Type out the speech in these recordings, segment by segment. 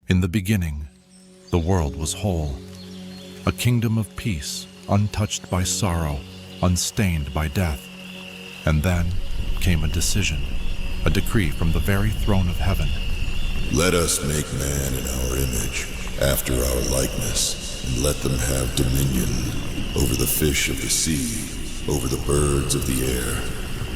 In the beginning, the world was whole, a kingdom of peace, untouched by sorrow, unstained by death. And then came a decision, a decree from the very throne of heaven. Let us make man in our image, after our likeness, and let them have dominion over the fish of the sea, over the birds of the air,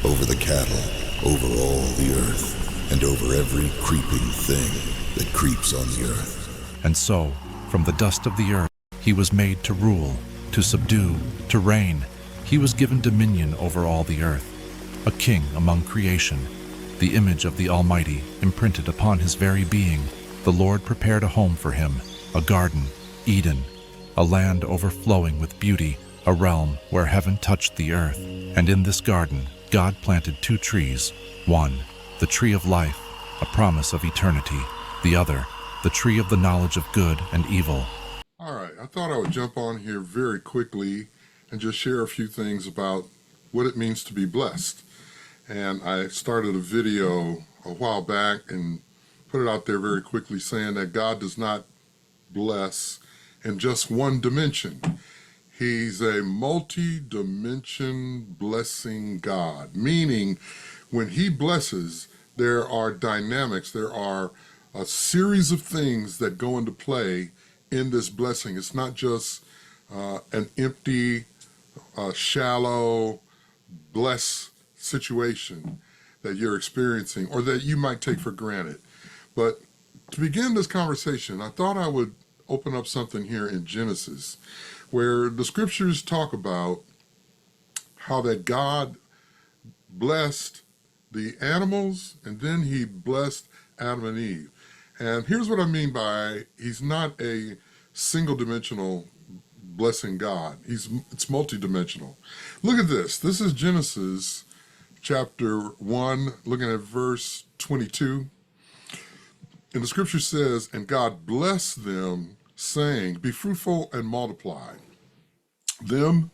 over the cattle, over all the earth, and over every creeping thing that creeps on the earth. And so, from the dust of the earth, he was made to rule, to subdue, to reign. He was given dominion over all the earth, a king among creation, the image of the Almighty imprinted upon his very being. The Lord prepared a home for him, a garden, Eden, a land overflowing with beauty, a realm where heaven touched the earth. And in this garden, God planted two trees, one, the tree of life, a promise of eternity, the other, the tree of the knowledge of good and evil. All right, I thought I would jump on here very quickly and just share a few things about what it means to be blessed. And I started a video a while back and put it out there very quickly saying that God does not bless in just one dimension. He's a multi-dimension blessing God, meaning when he blesses, there are dynamics, there are a series of things that go into play in this blessing. It's not just an empty, shallow, blessed situation that you're experiencing or that you might take for granted. But to begin this conversation, I thought I would open up something here in Genesis where the scriptures talk about how that God blessed the animals and then he blessed Adam and Eve. And here's what I mean by he's not a single-dimensional blessing God. It's multidimensional. Look at this. This is Genesis chapter 1, looking at verse 22. And the scripture says, "And God blessed them, saying, be fruitful and multiply." Them,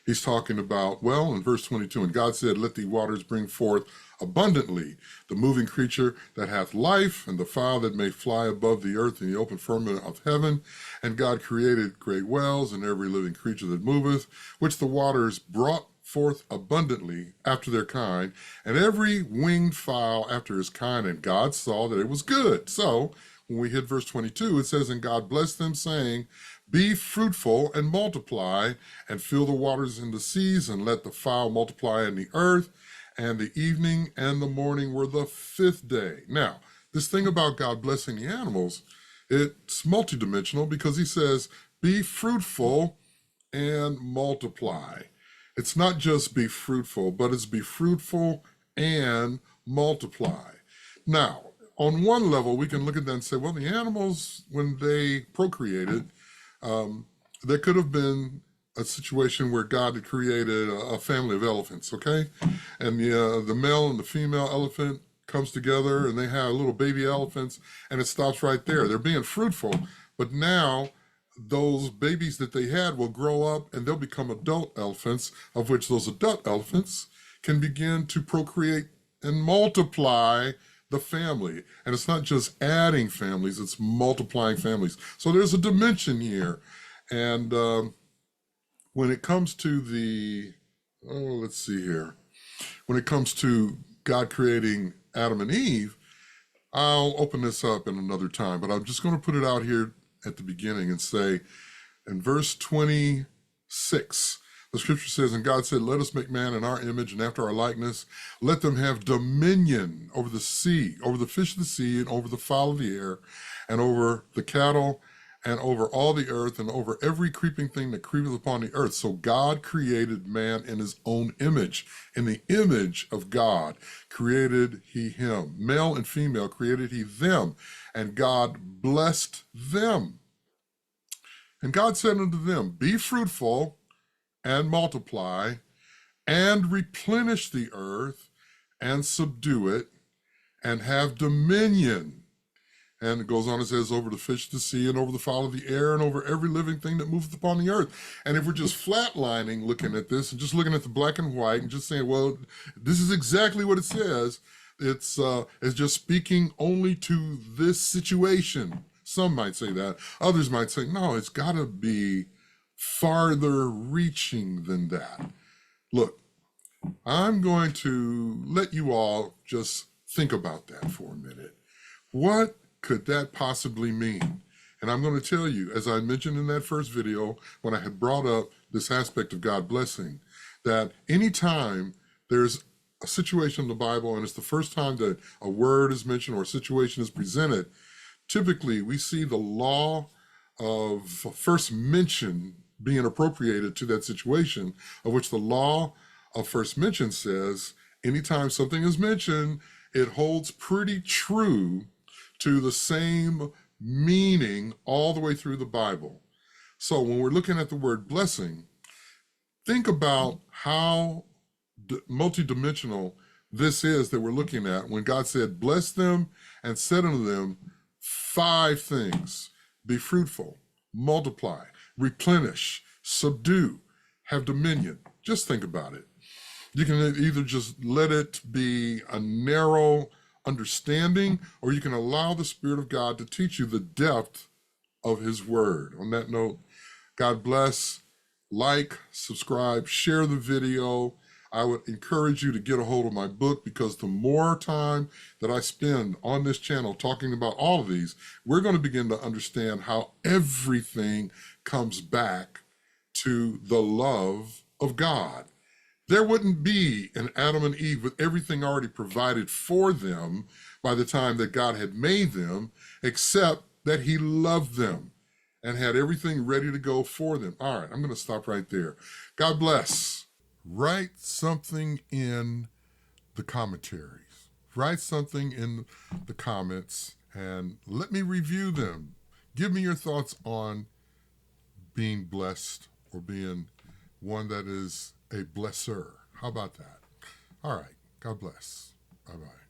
he's talking about, well, in verse 22, "And God said, let the waters bring forth abundantly the moving creature that hath life, and the fowl that may fly above the earth in the open firmament of heaven. And God created great whales and every living creature that moveth, which the waters brought forth abundantly after their kind, and every winged fowl after his kind. And God saw that it was good." So when we hit verse 22, it says, "And God blessed them, saying, be fruitful and multiply, and fill the waters in the seas, and let the fowl multiply in the earth. And the evening and the morning were the fifth day." Now, this thing about God blessing the animals, it's multidimensional because he says, be fruitful and multiply. It's not just be fruitful, but it's be fruitful and multiply. Now, on one level, we can look at that and say, well, the animals, when they procreated, there could have been a situation where God had created a family of elephants, okay? And the male and the female elephant comes together and they have little baby elephants, and it stops right there. They're being fruitful, but now those babies that they had will grow up and they'll become adult elephants, of which those adult elephants can begin to procreate and multiply the family. And it's not just adding families, it's multiplying families. So there's a dimension here. And when it comes to let's see here. When it comes to God creating Adam and Eve, I'll open this up in another time, but I'm just going to put it out here at the beginning and say, in verse 26, the scripture says, "And God said, let us make man in our image and after our likeness. Let them have dominion over the sea, over the fish of the sea, and over the fowl of the air, and over the cattle, and over all the earth, and over every creeping thing that creepeth upon the earth." So God created man in his own image. In the image of God created he him. Male and female created he them. And God blessed them. And God said unto them, be fruitful and multiply, and replenish the earth, and subdue it, and have dominion. And it goes on and says, over the fish of the sea, and over the fowl of the air, and over every living thing that moveth upon the earth. And if we're just flatlining looking at this, and just looking at the black and white, and just saying, well, this is exactly what it says, it's just speaking only to this situation. Some might say that. Others might say, no, it's got to be farther reaching than that. Look, I'm going to let you all just think about that for a minute. What could that possibly mean? And I'm going to tell you, as I mentioned in that first video, when I had brought up this aspect of God blessing, that anytime there's a situation in the Bible and it's the first time that a word is mentioned or a situation is presented, typically we see the law of first mention being appropriated to that situation, of which the law of first mention says anytime something is mentioned, it holds pretty true to the same meaning all the way through the Bible. So when we're looking at the word blessing, think about how multidimensional this is that we're looking at when God said, bless them and said unto them 5 things: be fruitful, multiply, replenish, subdue, have dominion. Just think about it. You can either just let it be a narrow understanding, or you can allow the Spirit of God to teach you the depth of His Word. On that note, God bless. Like, subscribe, share the video. I would encourage you to get a hold of my book, because the more time that I spend on this channel talking about all of these, we're going to begin to understand how everything comes back to the love of God. There wouldn't be an Adam and Eve with everything already provided for them by the time that God had made them, except that He loved them and had everything ready to go for them. All right, I'm going to stop right there. God bless. Write something in the commentaries. Write something in the comments and let me review them. Give me your thoughts on being blessed or being one that is a blesser. How about that? All right. God bless. Bye-bye.